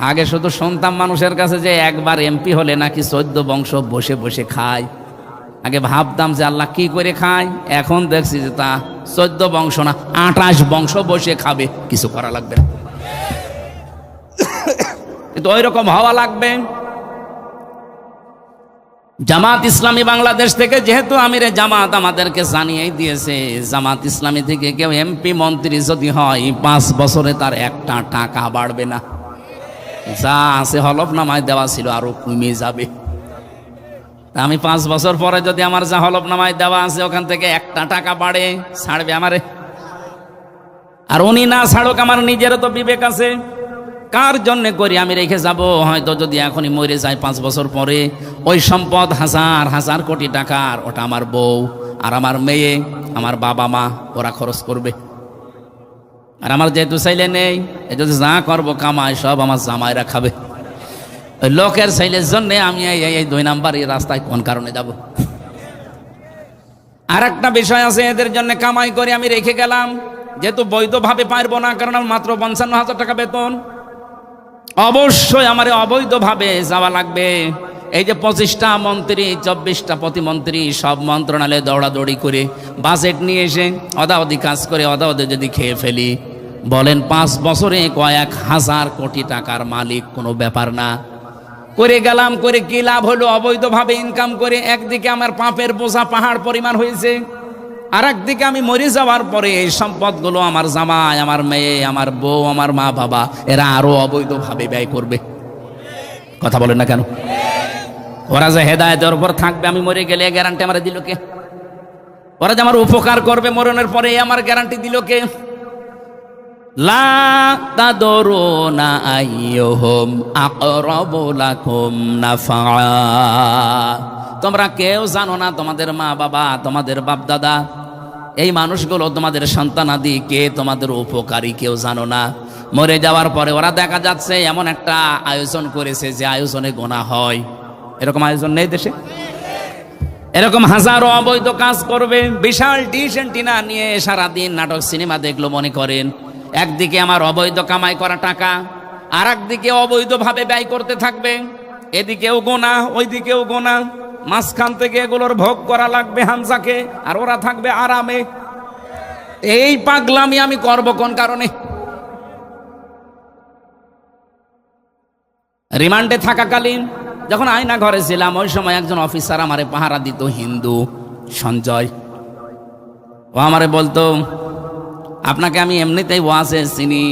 আগে শুধু শুনতাম মানুষের কাছে যে একবার এমপি হলে নাকি 14 বংশ বসে বসে খায়। আগে ভাবতাম যে আল্লাহ কি করে খায়, এখন দেখছি যে তা 14 বংশ না 28 বংশ বসে খাবে, কিছু করা লাগবে না। কিন্তু ওই রকম হওয়া লাগবে। জামাত ইসলামী বাংলাদেশ থেকে যেহেতু আমিরে জামাত আমাদেরকে জানিয়ে দিয়েছে, জামাত ইসলামী থেকে কেউ এমপি মন্ত্রী যদি হয় 5 বছরে তার একটা টাকা বাড়বে না। যা আছে হলফনামায় দেওয়া ছিল আরো কমে যাবে। আমি 5 বছর পরে যদি আমার যা হলফনামায় দেওয়া আছে ওখান থেকে একটা টাকা বাড়ে, ছাড়বে আমারে? আর উনি না ছাড়ুক, আমার নিজেরও তো বিবেক আছে। কার জন্য করি আমি রেখে যাব? হয়তো যদি এখনই মরে যায় 5 বছর পরে, ওই সম্পদ হাজার হাজার কোটি টাকার, ওটা আমার বউ আর আমার মেয়ে, আমার বাবা মা, ওরা খরচ করবে। আর আমার যেহেতু চাইলে নেই, এই যদি যা করবো কামাই সব আমার জামাইরা খাবে। ওই লোকের চাইলের জন্য আমি এই 2 নাম্বার এই রাস্তায় কোন কারণে যাব? আর একটা বিষয় আছে, এদের জন্য কামাই করে আমি রেখে গেলাম, যেহেতু বৈধভাবে পারবো না, কারণ আমার মাত্র 55,000 টাকা বেতন। অবশ্যই আমার অবৈধভাবে যাওয়া লাগবে। এই যে 25টা মন্ত্রী, 24টা প্রতিমন্ত্রী, সব মন্ত্রণালয়ে দৌড়াদৌড়ি করে বাজেট নিয়ে এসে অদাওদি কাজ করে অদাওদি যদি খেয়ে ফেলি, বলেন 5 বছরে কয়েক হাজার কোটি টাকার মালিক কোনো ব্যাপার না। করে গেলাম, করে কি লাভ হলো? অবৈধভাবে ইনকাম করে একদিকে আমার পাপের বোঝা পাহাড় পরিমাণ হয়েছে, আর একদিকে আমি মরে যাওয়ার পরে এই সম্পদগুলো আমার জামাই, আমার মেয়ে, আমার বউ, আমার মা বাবা, এরা আরো অবৈধভাবে ব্যয় করবে। কথা বলেন না কেন? ওরা যে হেদায়েতের উপর থাকবে আমি মরে গেলে, গ্যারান্টি আমার দিল কে? ওরা যে আমার উপকার করবে মরণের পরে, আমার গ্যারান্টি দিল কে? লা তাদরুনা আইয়ুহুম আকরাবু লাকুম নাফা। তোমরা কেউ জানো না, তোমাদের মা বাবা, তোমাদের বাপ দাদা, এই মানুষগুলো তোমাদের সন্তানাদি কে তোমাদের উপকারী কেউ জানো না। মরে যাওয়ার পরে ওরা দেখা যাচ্ছে এমন একটা আয়োজন করেছে যে আয়োজনে গোনা হয়। এরকম আয়োজন নেই দেশে? এরকম হাজারো অবৈধ কাজ করবে, বিশাল ডিশ এন্টিনা নিয়ে সারাদিন নাটক সিনেমা দেখলো মনে করেন। একদিকে আমার অবৈধ কামাই করা টাকা, আর একদিকে অবৈধভাবে ব্যয় করতে থাকবে। এদিকেও গোনা, ওইদিকেও গোনা, মাঝখান থেকে এগুলোর ভোগ করা লাগবে হামজাকে, আর ওরা থাকবে আরামে। এই পাগলামি আমি করব কোন কারণে? রিমান্ডে থাকাকালীন যখন আয়না ঘরে ছিলাম, ওই সময় একজন অফিসার আমারে পাহারা দিত, হিন্দু, সঞ্জয়। ও আমারে বলতো, আপনাকে আমি এমনিতেই ওয়াজে চিনি,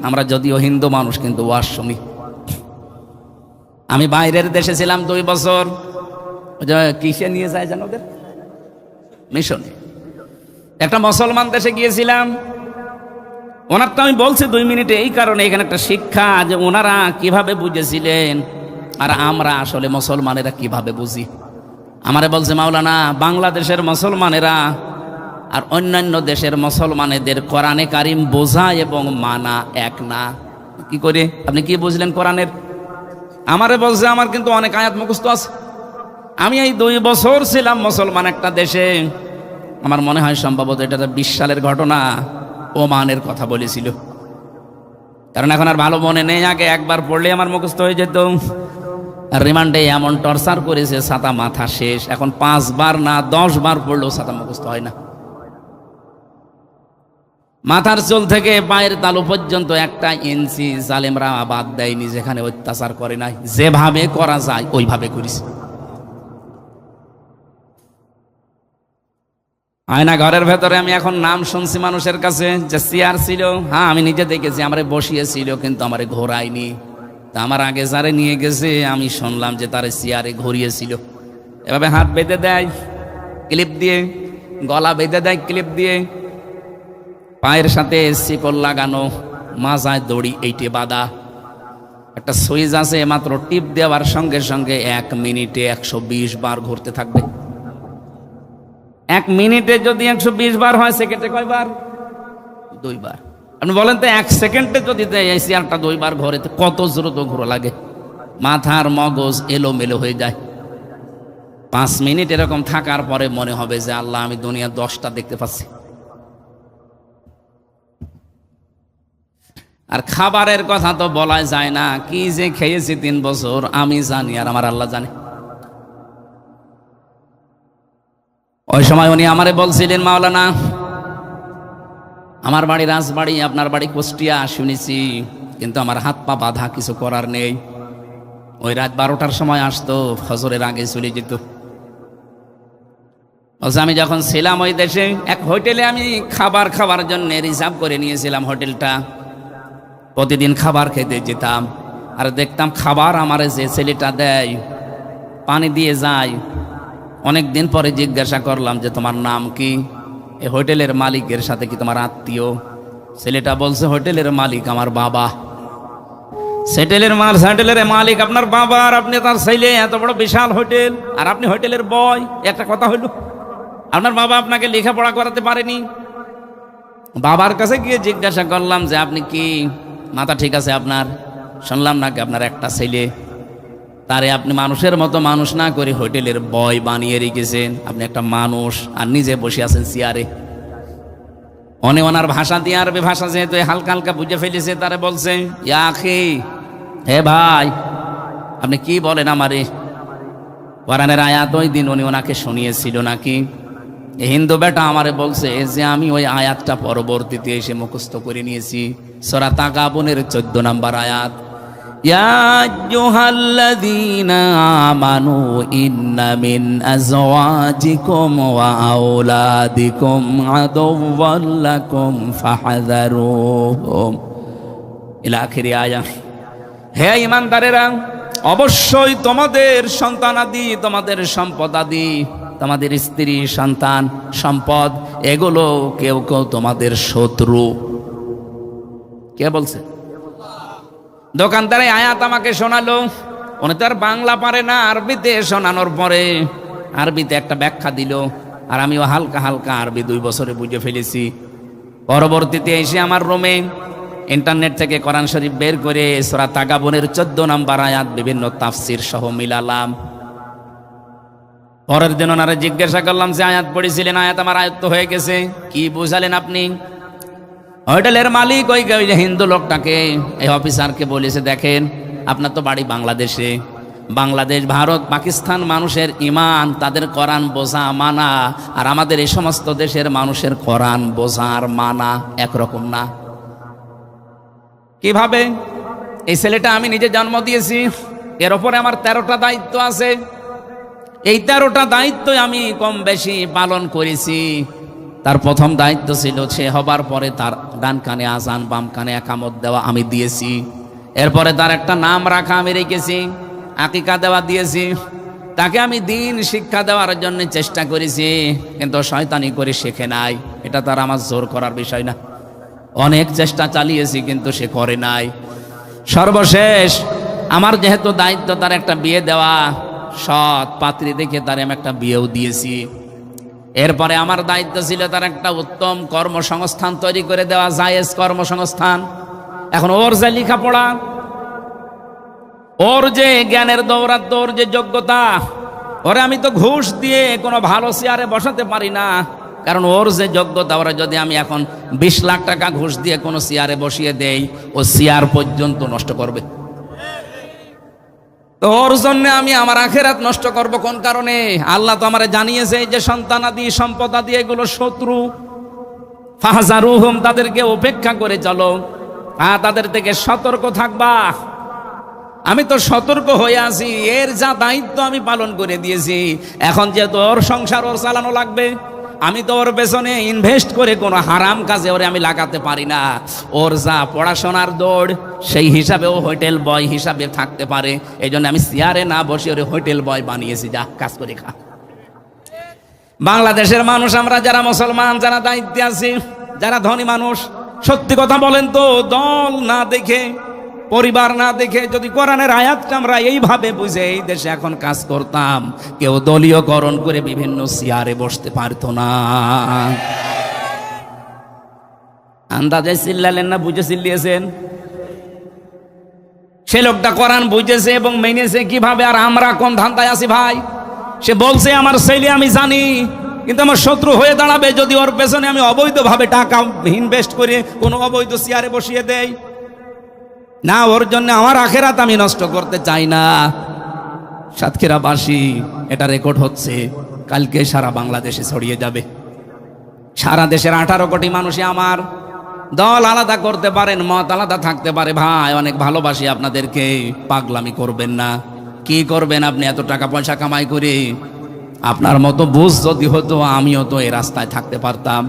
আমরা যদিও হিন্দু মানুষ কিন্তু ওয়াজ শুনি। আমি বাইরের দেশে ছিলাম 2 বছর, কিসে নিয়ে যায় জানো ওদের? মিশনে। একটা মুসলমান দেশে গিয়েছিলাম। ওনার তো আমি বলছি 2 মিনিটে, এই কারণে এখানে একটা শিক্ষা যে ওনারা কিভাবে বুঝেছিলেন আর আমরা আসলে মুসলমানেরা কিভাবে বুঝি। আমারে বলছে, মাওলানা, বাংলাদেশের মুসলমানেরা আর অন্যান্য দেশের মুসলমানেদের কোরআনে কারিম বোঝা এবং মানা এক না। কি করে? আপনি কি বুঝলেন কোরআনের? আমারে বলছে, আমার কিন্তু অনেক আয়াত মুখস্থ আছে। আমি এই 2 বছর ছিলাম মুসলমান একটা দেশে। আমার মনে হয় সম্ভবত এটা 20 সালের ঘটনা, ওমানের কথা বলেছিল। কারণ এখন আর ভালো মনে নেই, আগে একবার পড়লে আমার মুখস্থ হয়ে যেত। আর রিমান্ডে এমন টর্চার করেছে, ছাতা মাথা শেষ। এখন 5 বার না 10 বার পড়লেও ছাতা মুখস্থ হয় না। মাথার চুল থেকে পায়ের তালু পর্যন্ত 1 ইঞ্চি জালেমরা বাদ দেয়নি, যেখানে অত্যাচার করে নাই। যেভাবে করা যায় ওইভাবে করিস। আয়না ঘরের ভেতরে আমি এখন নাম শুনছি মানুষের কাছে যে চেয়ার ছিল। হ্যাঁ, আমি নিজে দেখেছি, আমারে বসিয়েছিল কিন্তু আমারে ঘোরায়নি। তা আমার আগে যারে নিয়ে গেছে আমি শুনলাম যে তারে চেয়ারে ঘুরিয়েছিল। এভাবে হাত বেঁধে দেয় ক্লিপ দিয়ে, গলা বেঁধে দেয় ক্লিপ দিয়ে, পায়ের সাথে শিকল লাগানো, মাজায় দড়ি এইটে বাঁধা। একটা সুইচ আছে, মাত্র টিপ দেওয়ার সঙ্গে সঙ্গে 1 মিনিটে 120 বার ঘুরতে থাকবে। 1 মিনিটে যদি 120 বার হয়, সেকেন্ডে কয়বার? 2 বার। আপনি বলেন তো 1 সেকেন্ডে যদি এই চেয়ারটা 2 বার ঘোরে তো কত দ্রুত ঘুরো লাগে? মাথার মগজ এলোমেলো হয়ে যায়। 5 মিনিট এরকম থাকার পরে মনে হবে যে আল্লাহ, আমি দুনিয়া 10টা দেখতে পাচ্ছি। আর খাবারের কথা তো বলা যায় না, কি যে খেয়েছি 3 বছর আমি জানি আর আমার আল্লাহ জানে। ওই সময় উনি আমারে বলছিলেন, মাওলানা আমার বাড়ি রাজবাড়ি, আপনার বাড়ি কুষ্টিয়া শুনেছি, কিন্তু আমার হাত পা বাঁধা, কিছু করার নেই। ওই রাত 12টার সময় আসতো, ফজরের আগে চলে যেত। আমি যখন ছিলাম ওই দেশে এক হোটেলে আমি খাবার জন্য রিজার্ভ করে নিয়েছিলাম হোটেলটা। প্রতিদিন খাবার খেতে যেতাম, আর দেখতাম খাবার আমার যে ছেলেটা দেয় পানি দিয়ে যায়। অনেক দিন পরে জিজ্ঞাসা করলাম যে তোমার নাম কি? এই হোটেলের মালিকের সাথে কি তোমার আত্মীয়? ছেলেটা বলছে হোটেলের মালিক আমার বাবা। হোটেলের মালিক আপনার বাবা, আর আপনি তার ছেলে, এত বড় বিশাল হোটেল, আর আপনি হোটেলের বয়। একটা কথা হইল, আপনার বাবা আপনাকে লেখাপড়া করাতে পারেনি? বাবার কাছে গিয়ে জিজ্ঞাসা করলাম যে আপনি কি মাথা ঠিক আছে আপনার? শুনলাম নাকি আপনার একটা ছেলে, তারে আপনি মানুষের মতো মানুষ না করে হোটেলের বয় বানিয়ে রেখেছেন। আপনি একটা মানুষ আর নিজে বসে আছেন চেয়ারে। ওনার ভাষা দিয়ে, আরবি ভাষা যেহেতু হালকা হালকা বুঝে ফেলেছে, তারে বলছে ইয়া আখি, হে ভাই আপনি কি বলেন আমারে? কোরআনের আয়াত ওই দিন উনি ওনাকে শুনিয়েছিল নাকি? হিন্দু বেটা আমারে বলছে যে আমি ওই আয়াতটা পরবর্তীতে এসে মুখস্থ করে নিয়েছি। সূরা তাগাবুনের 14 নম্বর আয়াত, ইয়া আইয়ুহাল্লাযীনা আমানু ইন্না মিন আযওয়াজিকুম ওয়া আওলাদিকুম আদুওয়াল লাকুম ফাহযারুহুম ইলা আখিরি আয়াত। হে ঈমানদারেরা, অবশ্যই তোমাদের সন্তানাদি, তোমাদের সম্পদাদি, তোমাদের স্ত্রী, সন্তান, সম্পদ, এগুলো কেউ কেউ তোমাদের শত্রু। কে বলছে? দোকানদারে আয়াত আমাকে শোনালো। উনি তো আর বাংলা পারে না, আরবিতে শোনানোর পরে আরবিতে একটা ব্যাখ্যা দিল, আর আমিও হালকা হালকা আরবি 2 বছরে বুঝে ফেলেছি। পরবর্তীতে এসে আমার রুমে ইন্টারনেট থেকে কোরআন শরীফ বের করে সূরা তাগাবুনের 14 নম্বর আয়াত বিভিন্ন তাফসির সহ মিলালাম। পরের দিন ওনারা জিজ্ঞাসা করলাম যে আয়াত পড়েছিলেন, আয়াত আমার আয়ত্ত হয়ে গেছে, কি বুঝালেন আপনি? হোটেলের মালিক ওই হিন্দু লোকটাকে, এই অফিসারকে বলেছে, দেখেন আপনার তো বাড়ি বাংলাদেশে, বাংলাদেশ, ভারত, পাকিস্তান মানুষের ইমান, তাদের কোরআন বোঝা মানা, আর আমাদের এই সমস্ত দেশের মানুষের কোরআন বোঝা আর মানা একরকম না। কিভাবে? এই ছেলেটা আমি নিজে জন্ম দিয়েছি, এর ওপরে আমার 13টা দায়িত্ব আছে। এই 13টা দায়িত্ব আমি কম বেশি পালন করেছি। তার প্রথম দায়িত্ব ছিল সে হবার পরে তার ডান কানে আজান, বাম কানে একামত দেওয়া আমি দিয়েছি। এরপরে তার একটা নাম রাখা আমি রেখেছি, আকিকা দেওয়া দিয়েছি। তাকে আমি দিন শিক্ষা দেওয়ার জন্য চেষ্টা করেছি, কিন্তু শয়তানি করে শেখে নাই। এটা তার আমার জোর করার বিষয় না, অনেক চেষ্টা চালিয়েছি কিন্তু সে করে নাই। সর্বশেষ আমার যেহেতু দায়িত্ব তার একটা বিয়ে দেওয়া, সৎ পাত্রী দেখে তার আমি একটা বিয়েও দিয়েছি। এরপরে আমার দায়িত্ব ছিল তার একটা উত্তম কর্মসংস্থান তৈরি করে দেওয়া, জায়েজ কর্মসংস্থান। এখন ওর যে লেখাপড়া, ওর যে জ্ঞানের দৌরাত্ম, ওর যে যোগ্যতা, ওরে আমি তো ঘুষ দিয়ে কোনো ভালো চেয়ারে বসাতে পারি না। কারণ ওর যে যোগ্যতা, ওরা যদি আমি এখন 20 লাখ টাকা ঘুষ দিয়ে কোনো চেয়ারে বসিয়ে দেই, ও চেয়ার পর্যন্ত নষ্ট করবে। তো ওর জন্য আমি আমার আখেরাত নষ্ট করব কোন কারণে? আল্লাহ তো আমারে জানিয়েছে যে সন্তানাদি, সম্পদাদি এগুলো শত্রু। ফাহজারুহুম, তাদেরকে উপেক্ষা করে চলো, তাদের থেকে সতর্ক থাকবা। আমি তো সতর্ক হয়ে আছি, এর যা দায়িত্ব আমি পালন করে দিয়েছি। এখন যেহেতু ওর সংসার ওর চালানো লাগবে, আমি তো ওর পেছনে ইনভেস্ট করে কোনো হারাম কাজে ওরে আমি লাগাতে পারি না। ওর যা পড়াশোনার দৌড়, সেই হিসাবে ও হোটেল বয় হিসাবে থাকতে পারে। এই জন্য আমি চেয়ারে না বসে ওরে হোটেল বয় বানিয়েছি, যা কাজ করে খা। বাংলাদেশের মানুষ আমরা যারা মুসলমান, যারা দায়িত্বে আছি, যারা ধনী মানুষ, সত্যি কথা বলেন তো, দল না দেখে, পরিবার না দেখে যদি কোরআনের আয়াতটা আমরা এইভাবে বুঝে এই দেশে এখন কাজ করতাম, কেউ দলীয়করণ করে বিভিন্ন চেয়ারে বসতে পারতো না। আন্দাজে চিল্লালেন না, বুঝে চিল্লিয়েছেন? সে লোকটা কোরআন বুঝেছে এবং মেনেছে কিভাবে, আর আমরা কোন ধান্দায় আছি ভাই? সে বলছে আমার ছেলে আমি জানি, কিন্তু আমার শত্রু হয়ে দাঁড়াবে যদি ওর পেছনে আমি অবৈধভাবে টাকা ইনভেস্ট করে কোনো অবৈধ চেয়ারে বসিয়ে দেই। না, ওর জন্য আমার আখেরাত আমি নষ্ট করতে চাই না। সাতক্ষীরাবাসী, এটা রেকর্ড হচ্ছে, কালকে সারা বাংলাদেশে ছড়িয়ে যাবে। সারা দেশের 18 কোটি মানুষই আমার। দল আলাদা করতে পারেন, মত আলাদা থাকতে পারে, ভাই অনেক ভালোবাসি আপনাদেরকে, পাগলামি করবেন না। কি করবেন আপনি এত টাকা পয়সা কামাই করে? আপনার মতো বুঝ যদি হতো, আমিও তো এই রাস্তায় থাকতে পারতাম,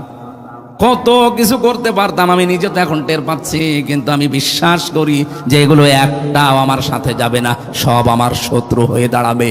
কত কিছু করতে পারতাম। আমি নিজে তো এখন টের পাচ্ছি, কিন্তু আমি বিশ্বাস করি যে এগুলো একটাও আমার সাথে যাবে না, সব আমার শত্রু হয়ে দাঁড়াবে।